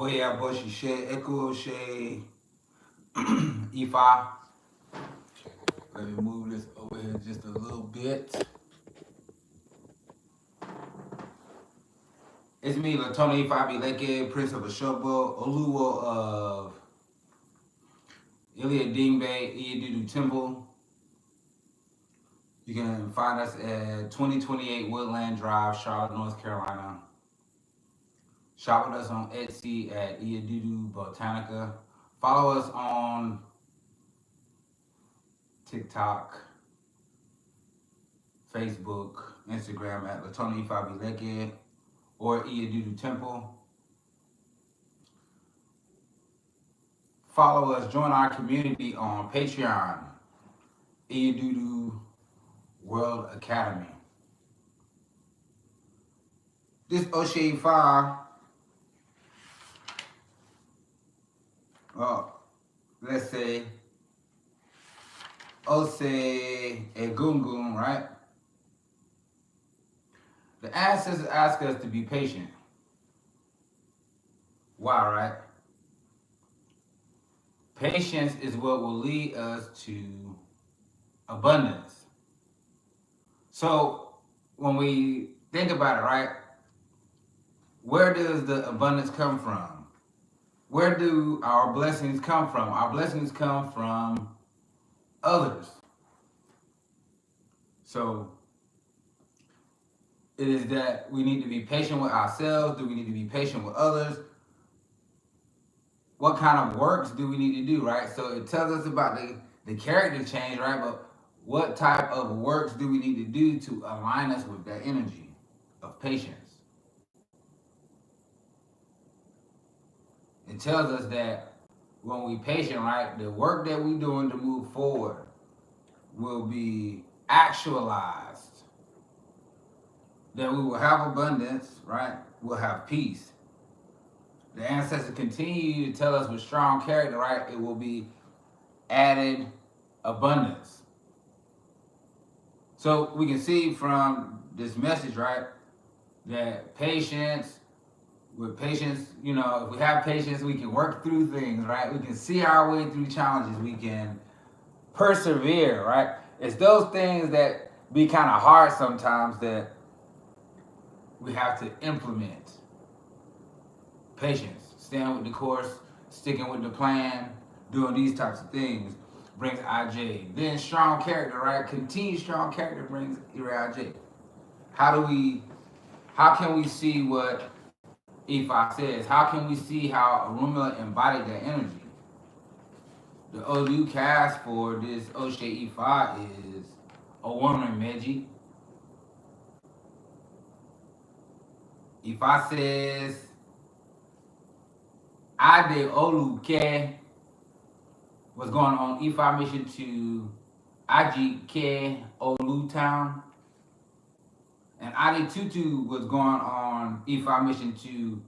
Oya Boshi She Echo She Ifa. Let me move this over here just a little bit. It's me, Latona Ifa Bileke, Prince of Ashobo, Oluwo of Ile Idingbe and Iyadudu Temple. You can find us at 2028 Woodland Drive, Charlotte, North Carolina. Shop with us on Etsy at Iyadudu Botanica. Follow us on TikTok, Facebook, Instagram at Latona Ifa Bileke or Iyadudu Temple. Follow us, join our community on Patreon, Iyadudu World Academy. This Oshe Ifa, let's say Ose Egungun, right? The ancestors ask us to be patient. Why, right? Patience is what will lead us to abundance. So when we think about it, right, where does the abundance come from? Where do our blessings come from? Our blessings come from others. So it is that we need to be patient with ourselves. Do we need to be patient with others? What kind of works do we need to do, right? So it tells us about the character change, right? But what type of works do we need to do to align us with that energy of patience? It tells us that when we patient, right, the work that we're doing to move forward will be actualized. That we will have abundance, right? We'll have peace. The ancestors continue to tell us with strong character, right? It will be added abundance. So we can see from this message, right, that patience, with patience, you know, if we have patience, we can work through things, right? We can see our way through challenges. We can persevere, right? It's those things that be kind of hard sometimes that we have to implement. Patience, staying with the course, sticking with the plan, doing these types of things brings IJ. Then strong character, right? Continued strong character brings IJ. How can we see what Ifa says? How can we see how Orúnmila embodied that energy? The Olu cast for this Oshe Ifa is a woman, Meji. Ifa says, Adé-olú-ké was going on Ifa mission to Ajike-olú town. And Adétutu was going on Ifa mission to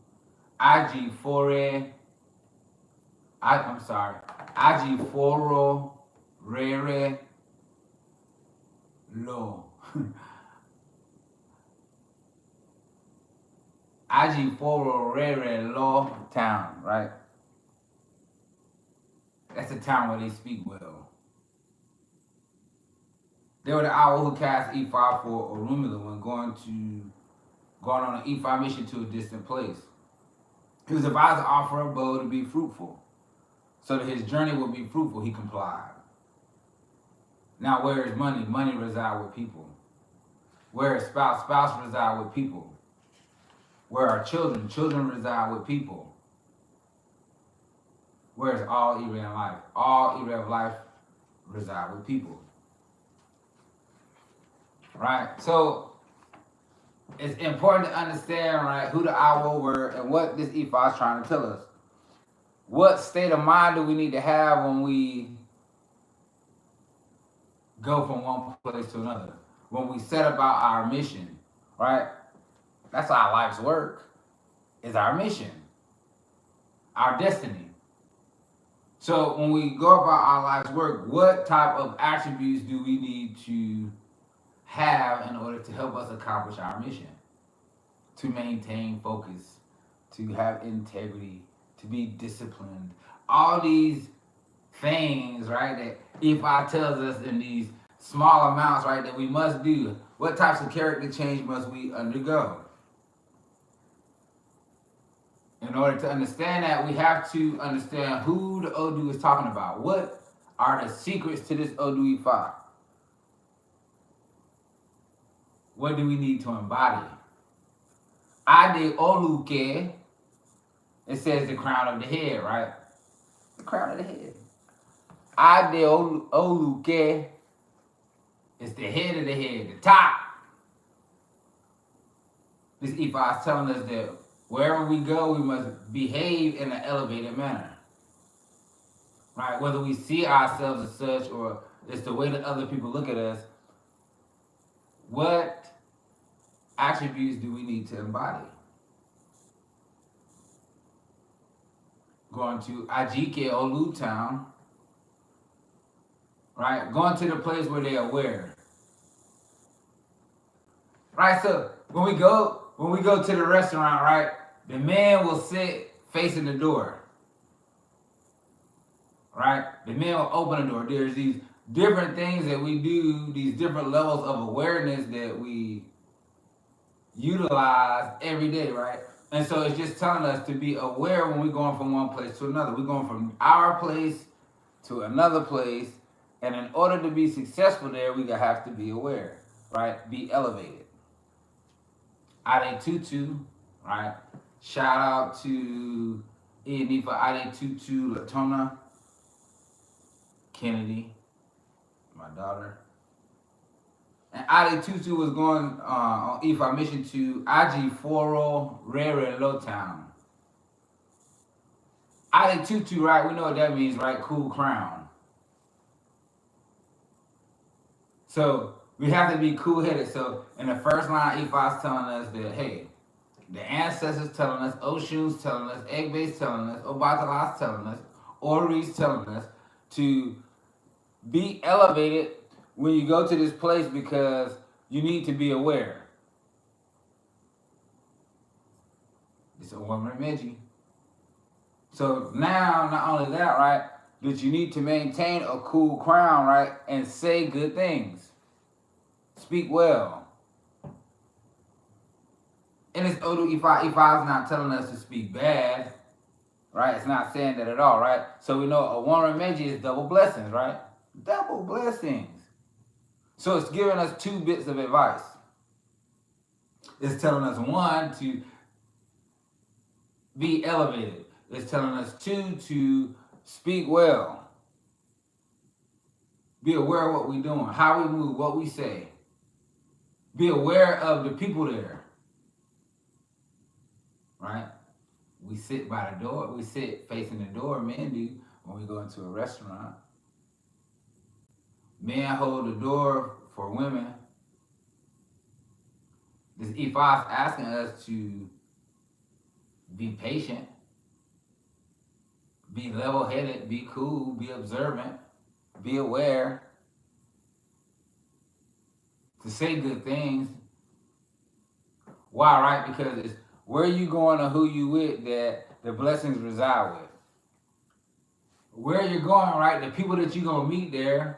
Ajiford-rere-lo. Ajiford-rere-lo town, right? That's a town where they speak well. They were the owl who cast Ifa for Orúnmila when going on an Ifa mission to a distant place. He was advised to offer a bow to be fruitful, so that his journey would be fruitful. He complied. Now, where is money? Money resides with people. Where is spouse? Spouse resides with people. Where are children? Children reside with people. Where is all area in life? All area of life reside with people. Right? So it's important to understand, right, who the owl were and what this Ifa is trying to tell us. What state of mind do we need to have when we go from one place to another? When we set about our mission, right? That's our life's work, is our mission, our destiny. So when we go about our life's work, what type of attributes do we need to have in order to help us accomplish our mission? To maintain focus, to have integrity, to be disciplined. All these things, right, that Ifa tells us in these small amounts, right, that we must do. What types of character change must we undergo? In order to understand that, we have to understand who the Odu is talking about. What are the secrets to this Odu Ifa? What do we need to embody? Adé-olú-ké, it says the crown of the head, right? The crown of the head. Adé-olú-ké is the head of the head, the top. This Ifa is telling us that wherever we go, we must behave in an elevated manner. Right? Whether we see ourselves as such or it's the way that other people look at us, what attributes do we need to embody? Going to Ajike-olú town, right? Going to the place where they're aware. Right, so when we go to the restaurant, right, the man will sit facing the door. Right? The man will open the door. There's these different things that we do, these different levels of awareness that we utilize every day, right? And so it's just telling us to be aware when we're going from one place to another. We're going from our place to another place. And in order to be successful there, we have to be aware, right? Be elevated. Adétutu, right? Shout out to Enifa Adétutu Latona Kennedy, my daughter. And Adétutu was going on Ifa mission to Ajiford-rere-lo town. Adétutu, right? We know what that means, right? Cool crown. So we have to be cool-headed. So in the first line, Ifa is telling us that, hey, the ancestors telling us, Osun's telling us, Egbe's telling us, Obatala's telling us, Ori's telling us to be elevated when you go to this place because you need to be aware. It's a woman Meji. So now, not only that, right, that you need to maintain a cool crown, right, and say good things. Speak well. And this Odu Ifa is not telling us to speak bad, right? It's not saying that at all, right? So we know a woman Meji is double blessings, right? Double blessings. So it's giving us two bits of advice. It's telling us, one, to be elevated. It's telling us, two, to speak well. Be aware of what we're doing, how we move, what we say. Be aware of the people there. Right? We sit by the door. We sit facing the door, men do, when we go into a restaurant. Men hold the door for women. This Ifa is asking us to be patient, be level-headed, be cool, be observant, be aware, to say good things. Why, right? Because it's where you going or who you with that the blessings reside with. Where you're going, right? The people that you're going to meet there,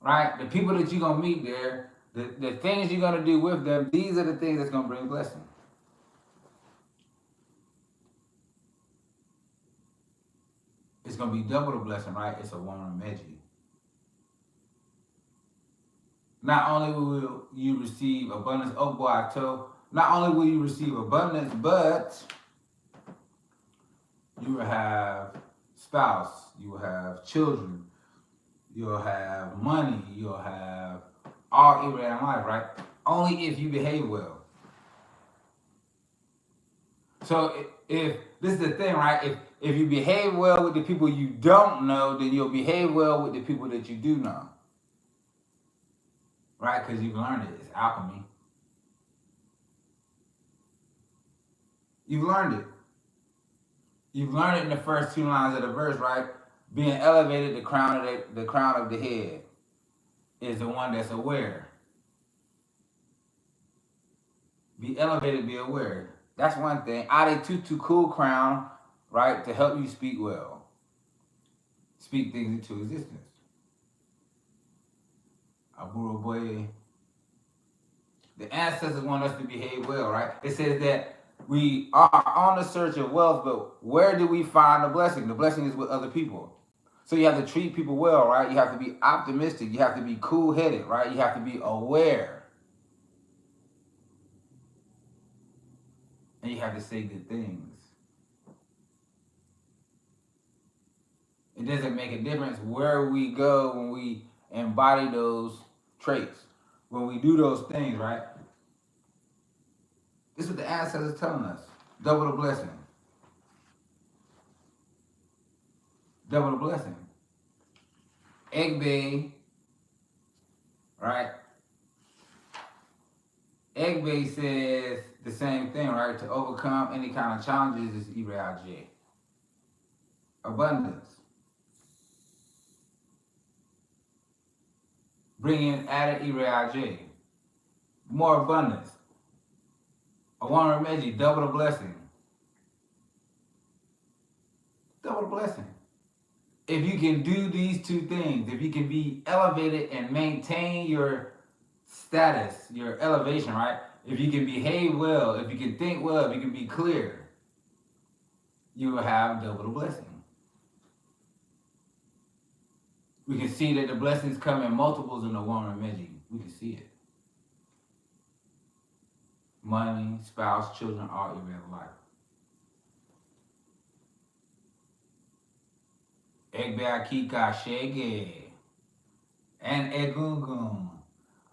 right? The people that you're going to meet there, the things you're going to do with them, these are the things that's going to bring blessing. It's going to be double the blessing, right? It's a woman Meji. Not only will you receive abundance, not only will you receive abundance, but you will have spouse, you will have children, you'll have money, you'll have all area in life, right? Only if you behave well. So if this is the thing, right? If you behave well with the people you don't know, then you'll behave well with the people that you do know. Right? Because you've learned it. It's alchemy. You've learned it. You've learned it in the first two lines of the verse, right? Being elevated, the crown of the head is the one that's aware. Be elevated, be aware. That's one thing. Adétutu, cool crown, right, to help you speak well, speak things into existence. Aburo boy, the ancestors want us to behave well, right? It says that we are on the search of wealth, but where do we find the blessing? The blessing is with other people. So you have to treat people well, right? You have to be optimistic. You have to be cool-headed, right? You have to be aware. And you have to say good things. It doesn't make a difference where we go when we embody those traits. When we do those things, right? This is what the ancestors are telling us. Double the blessing. Double the blessing. Egbe, right? Egbe says the same thing, right? To overcome any kind of challenges is Ile abundance. Bring in added Ile more abundance. Orúnmila, double the blessing. Double the blessing. If you can do these two things, if you can be elevated and maintain your status, your elevation, right? If you can behave well, if you can think well, if you can be clear, you will have double the blessing. We can see that the blessings come in multiples in the Orúnmila. We can see it. Money, spouse, children, all area of life. Egbe akika shege. And egungun.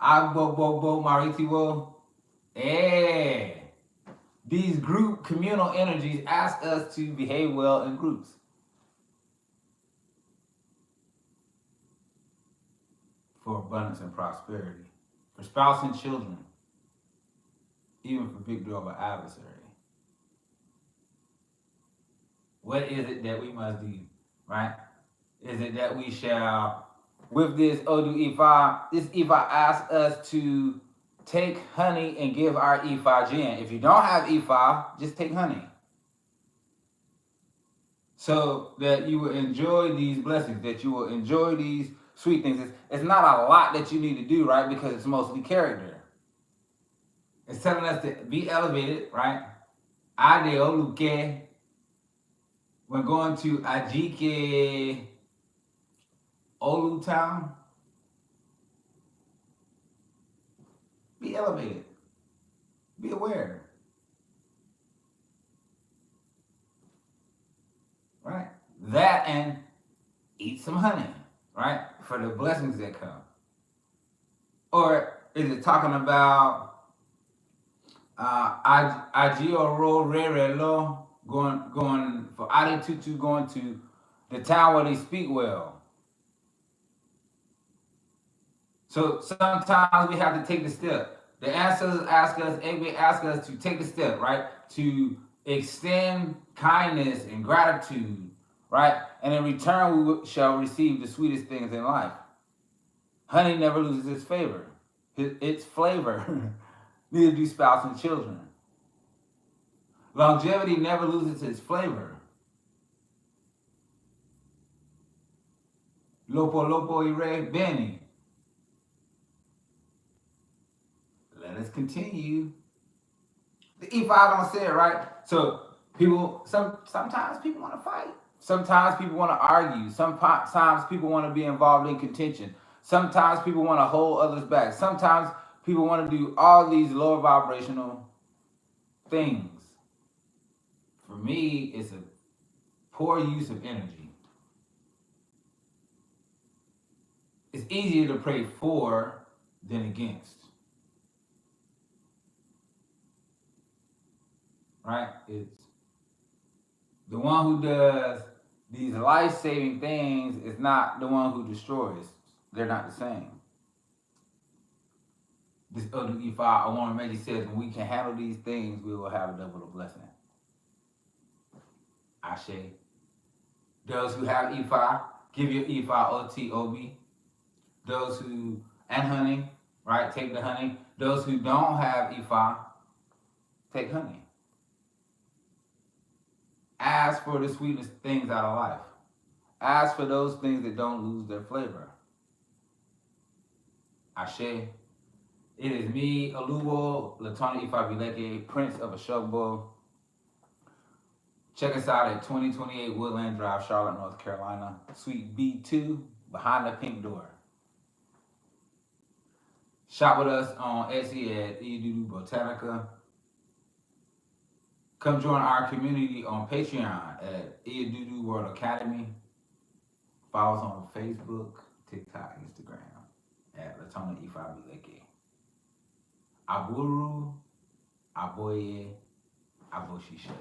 Agbobobo maritiwo. Eh. These group communal energies ask us to behave well in groups. For abundance and prosperity. For spouse and children. Even for victory over adversary. What is it that we must do, right? Is it that we shall, with this Odu Ifa, this Ifa asks us to take honey and give our Ifa Jin. If you don't have Ifa, just take honey. So that you will enjoy these blessings, that you will enjoy these sweet things. It's not a lot that you need to do, right? Because it's mostly character. It's telling us to be elevated, right? Adé-olú-ké. When going to Ajike-olú town, be elevated. Be aware. Right? That and eat some honey, right? For the blessings that come. Or is it talking about Ajike-olú-rere-lo, going for Adétutu, going to the town where they speak well? So sometimes we have to take the step. The ancestors ask us, Egbe ask us to take the step, right? To extend kindness and gratitude, right? And in return, we shall receive the sweetest things in life. Honey never loses its flavor. Its flavor. Neither do spouse and children. Longevity never loses its flavor. Lopo ire beni. Let us continue. The E5 don't say it, right? So people, sometimes people want to fight. Sometimes people want to argue. Sometimes people want to be involved in contention. Sometimes people want to hold others back. Sometimes people want to do all these lower vibrational things. For me, it's a poor use of energy. It's easier to pray for than against. Right? It's the one who does these life-saving things is not the one who destroys. They're not the same. This Odu Ifa Orúnmila says when we can handle these things, we will have a double blessing. Ashe. Those who have Ifa, give your Ifa OT-OB. Those who, and honey, right? Take the honey. Those who don't have Ifa, take honey. Ask for the sweetest things out of life. Ask for those things that don't lose their flavor. Ashe. It is me, Aluwo Latona Ifabileke, Prince of Ashogbo. Check us out at 2028 Woodland Drive, Charlotte, North Carolina, Suite B2, behind the pink door. Shop with us on Etsy at Iyadudu Botanica. Come join our community on Patreon at Iyadudu World Academy. Follow us on Facebook, TikTok, Instagram at Latona Ifabileke. Aburu, Aboye, Aboshishe.